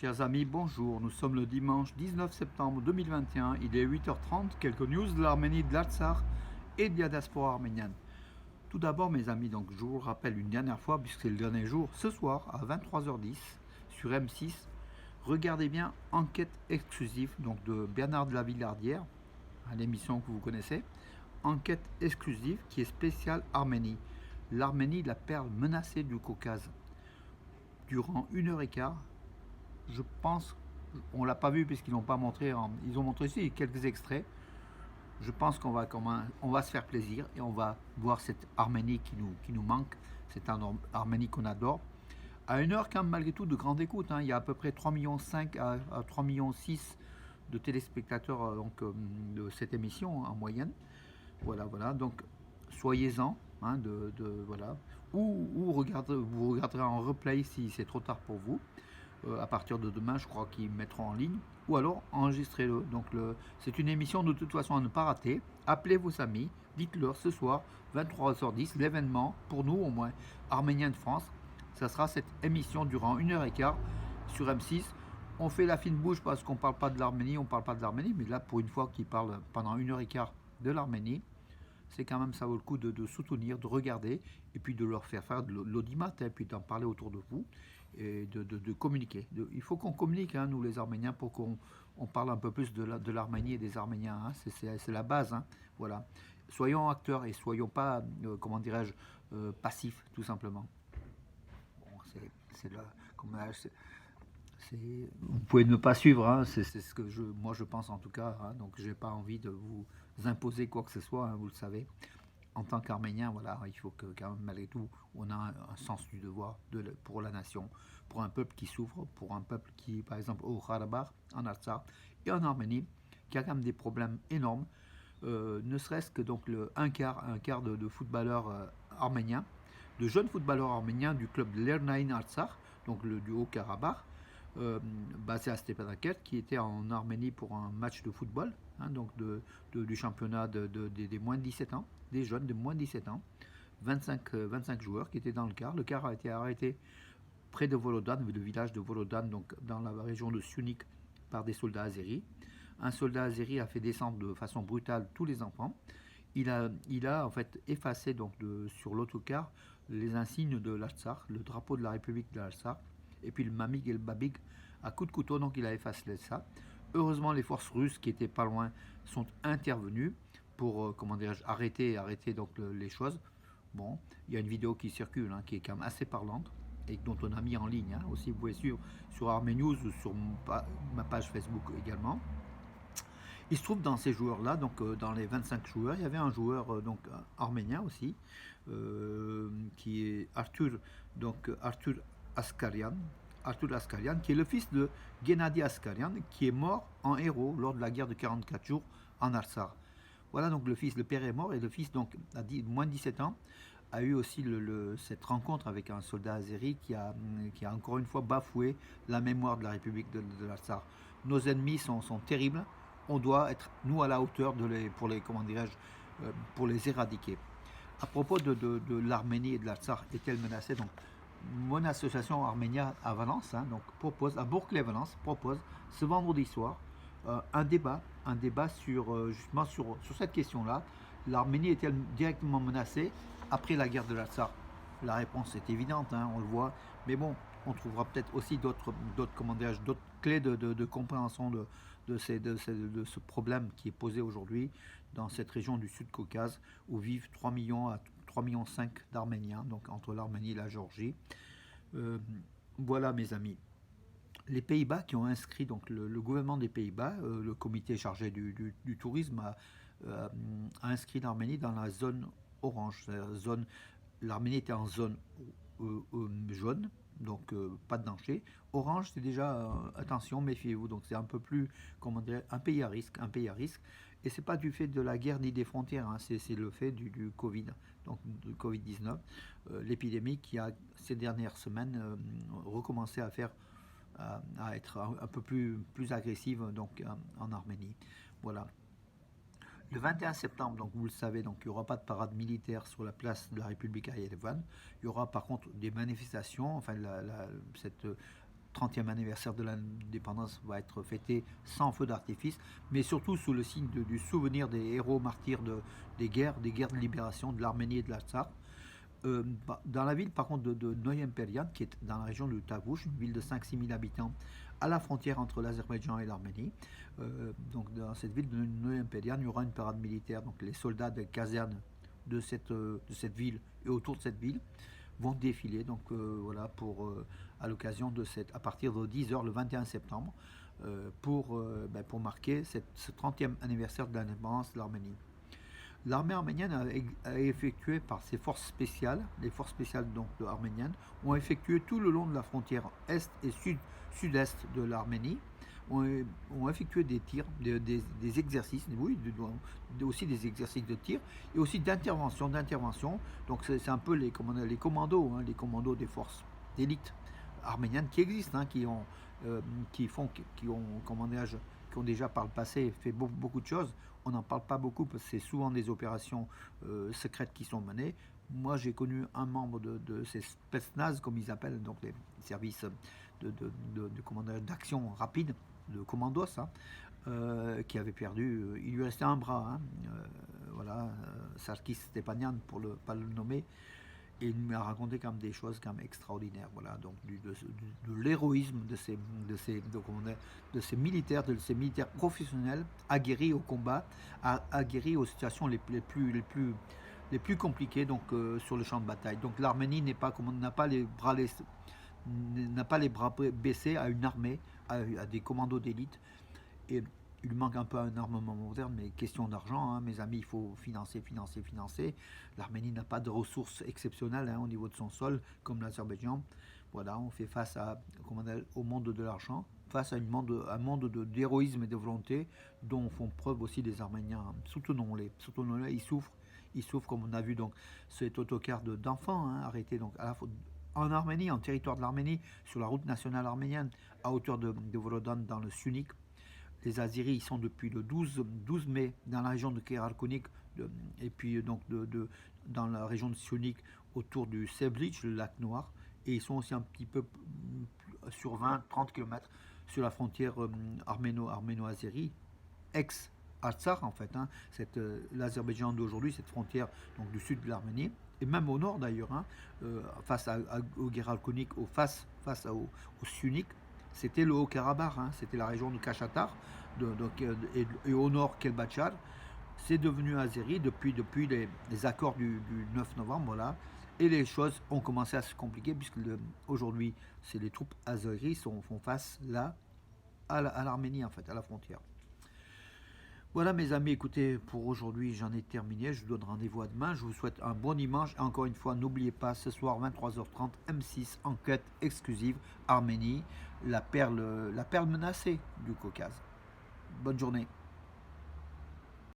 Chers amis, bonjour. Nous sommes le dimanche 19 septembre 2021. Il est 8h30. Quelques news de l'Arménie, de l'Artsakh et de la diaspora arménienne. Tout d'abord, mes amis, donc je vous rappelle une dernière fois, puisque c'est le dernier jour, ce soir à 23h10 sur M6, regardez bien Enquête exclusive donc de Bernard de la Villardière, à l'émission que vous connaissez. Enquête exclusive qui est spéciale Arménie. L'Arménie, la perle menacée du Caucase. Durant 1h15, je pense, on l'a pas vu puisqu'ils n'ont pas montré, ils ont montré ici quelques extraits. Je pense on va se faire plaisir et on va voir cette Arménie qui nous manque, cette Arménie qu'on adore. À une heure, quand même, malgré tout, de grande écoute, hein, il y a à peu près 3,5 millions à 3,6 millions de téléspectateurs de cette émission en moyenne. Voilà, voilà. Donc, soyez-en, hein, voilà. Ou vous regarderez en replay si c'est trop tard pour vous. À partir de demain, je crois qu'ils mettront en ligne. Ou alors enregistrez-le. Donc c'est une émission de toute façon à ne pas rater. Appelez vos amis, dites-leur ce soir, 23h10, l'événement, pour nous au moins, Arméniens de France. Ça sera cette émission durant 1h15 sur M6. On fait la fine bouche parce qu'on ne parle pas de l'Arménie, mais là pour une fois qu'ils parlent pendant 1h15 de l'Arménie, c'est quand même, ça vaut le coup de soutenir, de regarder, et puis de leur faire de l'audimat, et puis d'en parler autour de vous, et de communiquer. Il faut qu'on communique, hein, nous les Arméniens, pour qu'on parle un peu plus de l'Arménie et des Arméniens. Hein. C'est la base. Hein. Voilà. Soyons acteurs et soyons pas, comment dirais-je, passifs, tout simplement. Bon, c'est là, vous pouvez ne pas suivre, hein, c'est ce que moi je pense en tout cas. Hein, donc j'ai pas envie de vous imposer quoi que ce soit, hein, vous le savez. En tant qu'Arménien, voilà, il faut que quand même malgré tout, on a un sens du devoir pour la nation, pour un peuple qui souffre, pour un peuple qui, par exemple, au Karabakh, en Artsakh et en Arménie, qui a quand même des problèmes énormes. Ne serait-ce que donc un quart de footballeurs arméniens, de jeunes footballeurs arméniens du club de Lernaïn Artsakh, donc du Haut-Karabakh, basé à Stepanakert, qui était en Arménie pour un match de football, hein, donc du championnat des moins de 17 ans, des jeunes de moins de 17 ans, 25 joueurs qui étaient dans le car. Le car a été arrêté près de Volodan, le village de Volodan, donc dans la région de Syunik, par des soldats azéris. Un soldat azéri a fait descendre de façon brutale tous les enfants. Il a en fait effacé donc sur l'autocar les insignes de l'Artsakh, le drapeau de la République de l'Artsakh, et puis le mamig et le babig à coups de couteau, donc il a effacé ça. Heureusement, les forces russes qui étaient pas loin sont intervenues pour comment dirais-je arrêter donc les choses. Bon, il y a une vidéo qui circule, hein, qui est quand même assez parlante et dont on a mis en ligne. Hein. Aussi, vous pouvez suivre sur Armé News ou sur ma page Facebook également. Il se trouve dans ces joueurs-là, donc dans les 25 joueurs, il y avait un joueur donc arménien aussi, qui est Arthur Askarian, qui est le fils de Gennady Askarian, qui est mort en héros lors de la guerre de 44 jours en Artsakh. Voilà, donc le père est mort et le fils donc a moins de 17 ans a eu aussi cette rencontre avec un soldat azéri qui a encore une fois bafoué la mémoire de la République de l'Artsakh. Nos ennemis sont terribles. On doit être nous à la hauteur pour les éradiquer. À propos de l'Arménie et de l'Artsakh, est-elle menacée? Donc, mon association Arménia à Valence, hein, donc à Bourg-les-Valence, propose ce vendredi soir un débat justement sur cette question-là. L'Arménie est-elle directement menacée après la guerre de l'Artsakh? La réponse est évidente, hein, on le voit, mais bon, on trouvera peut-être aussi d'autres clés de compréhension de ce problème qui est posé aujourd'hui dans cette région du Sud-Caucase où vivent 3 millions à 3,5 millions d'Arméniens, donc entre l'Arménie et la Géorgie. Voilà mes amis. Les Pays-Bas qui ont inscrit, donc le gouvernement des Pays-Bas, le comité chargé du tourisme a inscrit l'Arménie dans la zone orange. L'Arménie était en zone jaune, donc pas de danger. Orange, c'est déjà attention, méfiez-vous. Donc c'est un peu plus, comment dire, un pays à risque. Et c'est pas du fait de la guerre ni des frontières, hein, c'est le fait du Covid, donc du Covid-19, l'épidémie qui a ces dernières semaines recommencé à être un peu plus agressive donc en Arménie. Voilà. Le 21 septembre, donc vous le savez, donc il n'y aura pas de parade militaire sur la place de la République à Yerevan. Il y aura par contre des manifestations, enfin cette 30e anniversaire de l'indépendance va être fêté sans feu d'artifice, mais surtout sous le signe du souvenir des héros martyrs des guerres de libération de l'Arménie et de l'Artsakh. Dans la ville par contre de Noyen-Perian, qui est dans la région de Tavouche, une ville de 5-6 000 habitants, à la frontière entre l'Azerbaïdjan et l'Arménie. Donc dans cette ville de Noyen-Perian, il y aura une parade militaire. Donc les soldats des casernes de cette ville et autour de cette ville vont défiler. Donc voilà, à l'occasion à partir de 10h le 21 septembre, pour marquer ce 30e anniversaire de l'indépendance de l'Arménie. L'armée arménienne a effectué par ses forces spéciales, les forces spéciales donc arméniennes, ont effectué tout le long de la frontière est et sud-est de l'Arménie, ont effectué des tirs, des exercices, oui, aussi des exercices de tir et aussi d'intervention. Donc c'est un peu les commandos, hein, les commandos des forces d'élite arméniennes qui existent, hein, qui ont déjà par le passé fait beaucoup de choses. On n'en parle pas beaucoup parce que c'est souvent des opérations secrètes qui sont menées. Moi, j'ai connu un membre de ces spetsnaz, comme ils appellent, donc les services d'action rapide, de commandos, hein, qui avait perdu, il lui restait un bras, hein, voilà, Sarkis Stepanian pour ne pas le nommer. Et il m'a raconté quand même des choses quand même extraordinaires, voilà, donc de l'héroïsme de ces militaires, professionnels, aguerris au combat, aguerris aux situations les plus compliquées, donc sur le champ de bataille. Donc l'Arménie n'a pas les bras baissés à une armée, à des commandos d'élite. Et il manque un peu un armement moderne, mais question d'argent, hein, mes amis, il faut financer. L'Arménie n'a pas de ressources exceptionnelles, hein, au niveau de son sol, comme l'Azerbaïdjan. Voilà, on fait face au monde de l'argent, face à un monde d'héroïsme et de volonté, dont font preuve aussi les Arméniens. Soutenons-les, ils souffrent comme on a vu donc cet autocar d'enfants, hein, arrêté donc à la fois en Arménie, en territoire de l'Arménie, sur la route nationale arménienne, à hauteur de Vorodan, dans le Sunik. Les Azeris sont depuis le 12 mai dans la région de Kerarkonik, et puis donc dans la région de Sionik autour du Seblich, le lac Noir, et ils sont aussi un petit peu sur 20-30 km sur la frontière arméno-azérie, ex-Artsakh en fait, hein, l'Azerbaïdjan d'aujourd'hui, cette frontière donc, du sud de l'Arménie, et même au nord d'ailleurs, hein, face au Kerarkonik, face au Sionik. C'était le Haut-Karabakh, hein, c'était la région de Kachatar, et au nord Kelbachar. C'est devenu azéri depuis les accords du 9 novembre, voilà. Et les choses ont commencé à se compliquer, puisque aujourd'hui, c'est les troupes azéries font face là à l'Arménie, en fait, à la frontière. Voilà mes amis, écoutez, pour aujourd'hui j'en ai terminé, je vous donne rendez-vous à demain, je vous souhaite un bon dimanche, et encore une fois, n'oubliez pas, ce soir 23h30, M6, enquête exclusive, Arménie, la perle menacée du Caucase. Bonne journée.